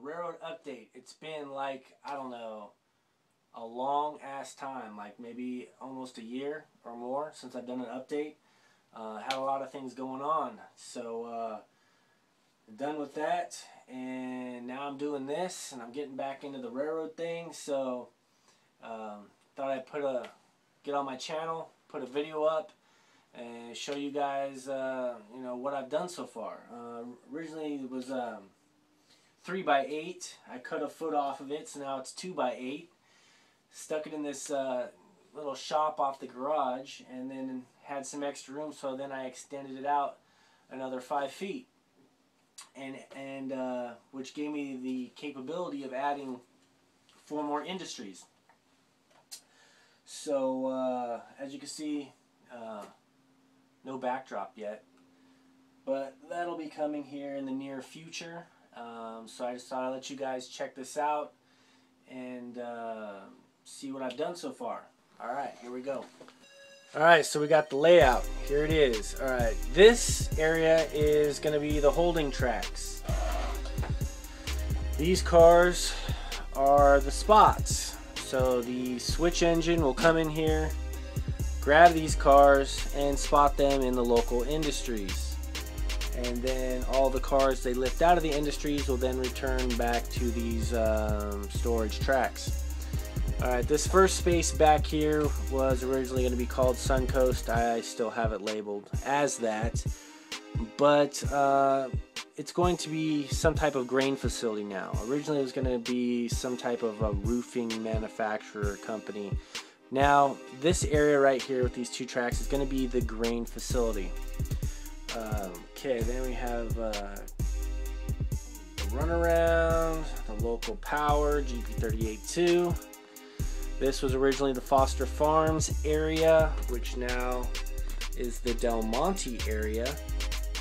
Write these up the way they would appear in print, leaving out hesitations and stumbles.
railroad update. It's been like, I don't know, a long ass time, like maybe almost a year or more since I've done an update. Had a lot of things going on, so done with that, and now I'm doing this, and I'm getting back into the railroad thing. So thought I'd get on my channel, put a video up, and show you guys, you know, what I've done so far. Originally it was 3x8. I cut a foot off of it, so now it's 2x8. Stuck it in this little shop off the garage, and then had some extra room, so then I extended it out another 5 feet, and which gave me the capability of adding 4 more industries. So as you can see, no backdrop yet, but that'll be coming here in the near future. So I just thought I'd let you guys check this out and see what I've done so far. Alright, here we go. Alright, so we got the layout. Here it is. Alright, this area is going to be the holding tracks. These cars are the spots. So the switch engine will come in here, grab these cars, and spot them in the local industries. And then all the cars they lift out of the industries will then return back to these storage tracks. Alright, this first space back here was originally going to be called Suncoast. I still have it labeled as that, but it's going to be some type of grain facility now. Originally it was going to be some type of a roofing manufacturer company. Now this area right here with these 2 tracks is going to be the grain facility. Okay, then we have the runaround, the local power, GP38-2. This was originally the Foster Farms area, which now is the Del Monte area.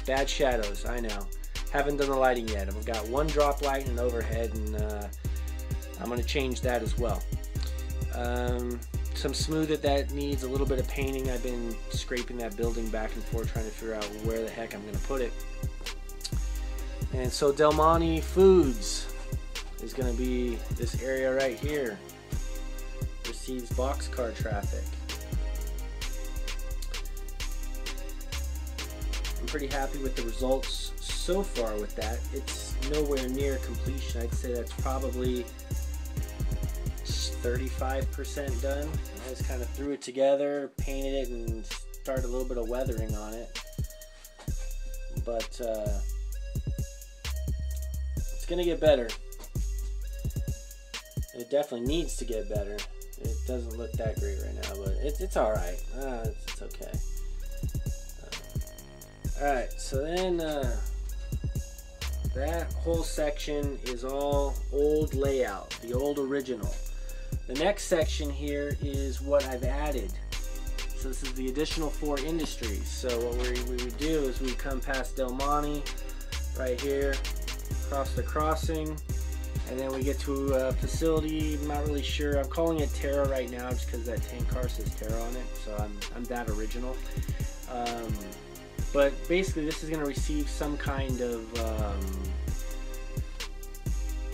Bad shadows, I know. Haven't done the lighting yet. I've got 1 drop light and overhead, and I'm going to change that as well. Some smooth that needs a little bit of painting. I've been scraping that building back and forth trying to figure out where the heck I'm going to put it. And so Del Monte Foods is going to be this area right here. Receives boxcar traffic. I'm pretty happy with the results so far with that. It's nowhere near completion. I'd say that's probably 35% done. I just kind of threw it together, painted it, and started a little bit of weathering on it. But it's gonna get better. It definitely needs to get better. It doesn't look that great right now, but it's alright. It's okay. Alright, so then that whole section is all old layout, the old original. The next section here is what I've added. So this is the additional 4 industries. So what we would do is we come past Del Monte right here, across the crossing, and then we get to a facility. I'm not really sure. I'm calling it Terra right now just because that tank car says Terra on it. So I'm that original. But basically this is going to receive some kind of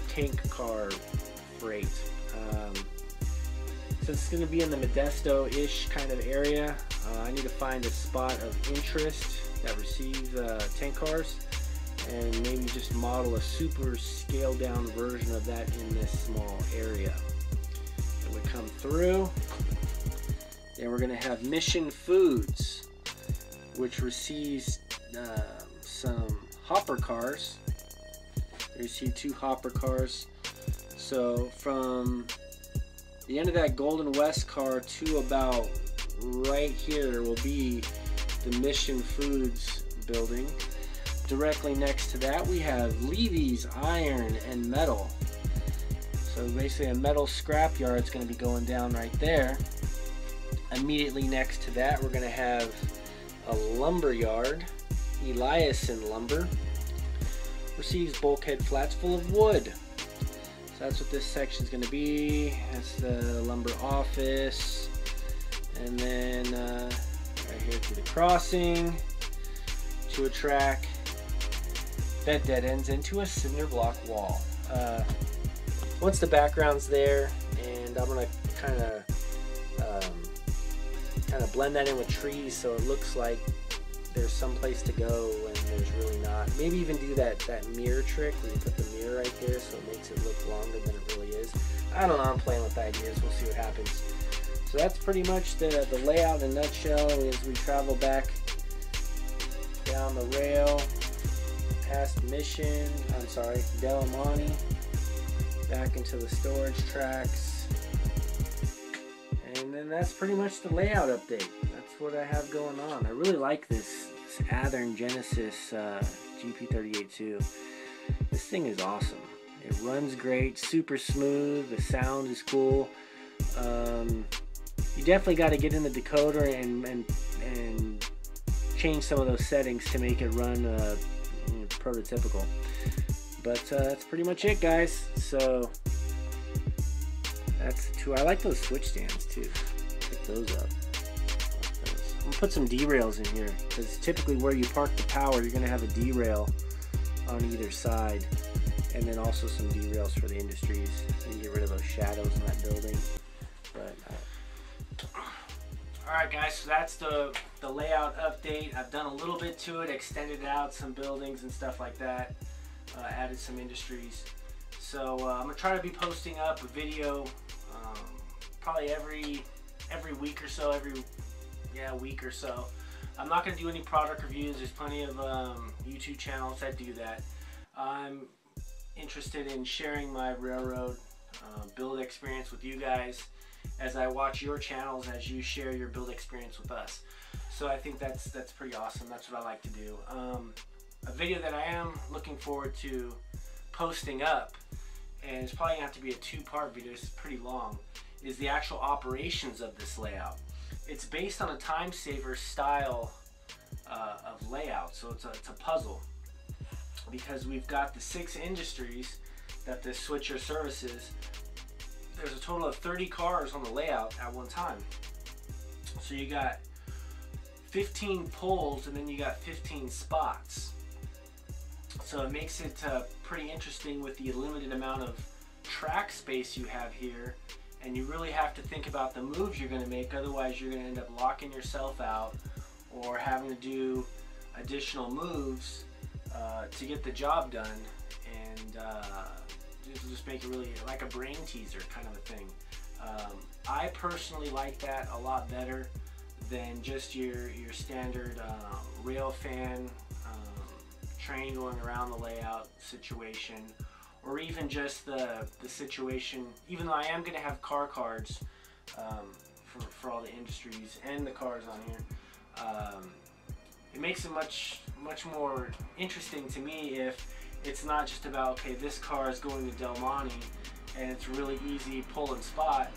tank car freight. So it's going to be in the Modesto-ish kind of area. I need to find a spot of interest that receives tank cars, and maybe just model a super scaled down version of that in this small area. It would come through. Then we're going to have Mission Foods, which receives some hopper cars. They receive 2 hopper cars. So from the end of that Golden West car to about right here will be the Mission Foods building. Directly next to that we have Levy's Iron and Metal. So basically a metal scrap yard is going to be going down right there. Immediately next to that we're going to have a lumber yard. Eliason Lumber receives bulkhead flats full of wood. So that's what this section is going to be. That's the lumber office, and then right here to the crossing, to a track that dead ends into a cinder block wall. Once the background's there, and I'm gonna kind of blend that in with trees so it looks like there's some place to go when there's really not. Maybe even do that mirror trick where you put the mirror right there so it makes it look longer than it really is. I don't know, I'm playing with ideas, we'll see what happens. So that's pretty much the layout in a nutshell as we travel back down the rail past Del Monte, back into the storage tracks. And then that's pretty much the layout update. That's what I have going on. I really like this Athearn Genesis GP38-2. This thing is awesome. It runs great, super smooth, the sound is cool. You definitely got to get in the decoder and change some of those settings to make it run prototypical. But that's pretty much it, guys. So that's the two. I like those switch stands too. Pick those up. I'm gonna put some derails in here because typically where you park the power, you're gonna have a derail on either side, and then also some derails for the industries. So you get rid of those shadows in that building. But alright guys, so that's the layout update. I've done a little bit to it, extended out some buildings and stuff like that, added some industries. So I'm gonna try to be posting up a video probably every week or so, week or so. I'm not gonna do any product reviews. There's plenty of YouTube channels that do that. I'm interested in sharing my railroad build experience with you guys as I watch your channels, as you share your build experience with us. So I think that's pretty awesome. That's what I like to do. A video that I am looking forward to posting up, and it's probably gonna have to be a two-part video, it's pretty long, is the actual operations of this layout. It's based on a time saver style of layout, so it's a puzzle, because we've got the 6 industries that this switcher services. There's a total of 30 cars on the layout at one time. So you got 15 poles and then you got 15 spots. So it makes it pretty interesting with the limited amount of track space you have here, and you really have to think about the moves you're going to make, otherwise you're going to end up locking yourself out or having to do additional moves to get the job done, and just make it really like a brain teaser kind of a thing. I personally like that a lot better than just your standard rail fan train going around the layout situation, or even just the situation, even though I am going to have car cards for all the industries and the cars on here. It makes it much more interesting to me if it's not just about, okay, this car is going to Del Monte and it's really easy pull and spot,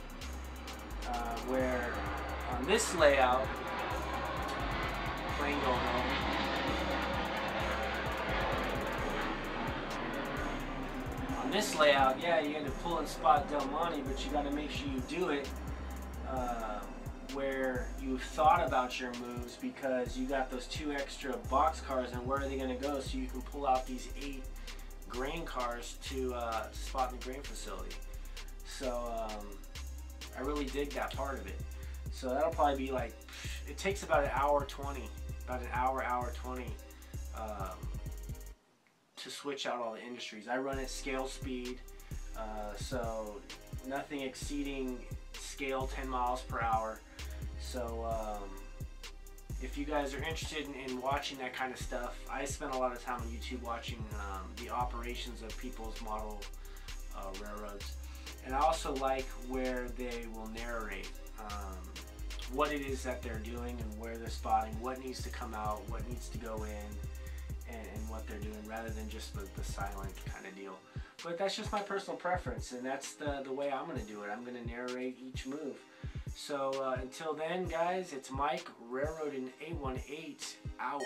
where on this layout, plane going over, on this layout, yeah, you're going to pull and spot Del Monte, but you got to make sure you do it where you've thought about your moves, because you got those 2 extra box cars, and where are they going to go, so you can pull out these 8 grain cars to spot in the grain facility. So I really dig that part of it. So that'll probably be like, it takes about an hour 20 to switch out all the industries. I run at scale speed, so nothing exceeding scale 10 miles per hour. So if you guys are interested in watching that kind of stuff, I spend a lot of time on YouTube watching the operations of people's model railroads. And I also like where they will narrate what it is that they're doing and where they're spotting, what needs to come out, what needs to go in, and what they're doing, rather than just the silent kind of deal. But that's just my personal preference, and that's the way I'm going to do it. I'm going to narrate each move. So until then, guys, it's Mike, Railroading 818, out.